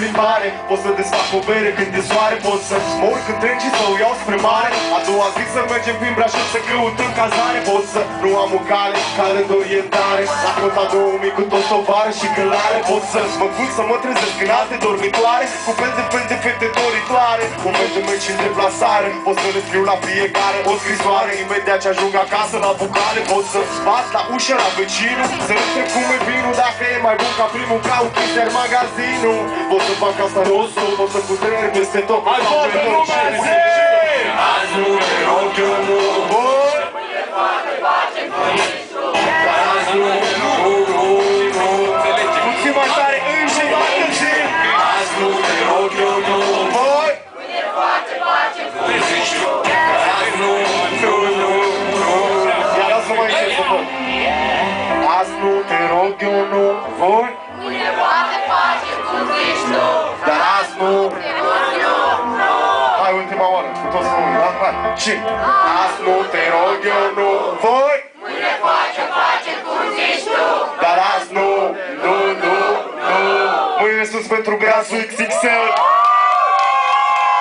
plimbare. Pot să desfac o bere când e soare. Pot să mă urc în tren și să o iau spre mare. A doua zi să mergem prin Brașov să căutăm cazare. Pot să nu am o cale care de orientare. La cota 2000 cu toți tovară și călare. Pot să mă culc să mă trezesc în alte dormitoare cu pente fete doritoare. Momente mici în deplasare. Pot să le scriu la fiecare o scrisoare. Imediat ce ajung acasă la bucale. Pot să bat la ușă la vecinul, să întreb cum e vinul, dacă e mai bun ca primul, caut chiar magazinul. Pot să fac asta nostru, pot să putere peste tot. Hai focă lumea zi! Azi nu te rog, eu nu voi. Mâine poate facem cu Iisus. Azi nu te rog, puțin mai tare, încă o dată zi. Azi nu te rog, eu nu voi. Mâine poate facem cu Iisus. Azi nu. Iar azi nu mai încep să fac. Azi nu te rog, eu nu voi. Mâine poate facem cu Iisus. Dar azi nu. Hai, ultima oară, cu toți spune, da? Hai, și azi nu te rog, eu nu voi. Mâine poate facem cu Iisus. Dar azi nu. Mâine sus pentru brațul XXL.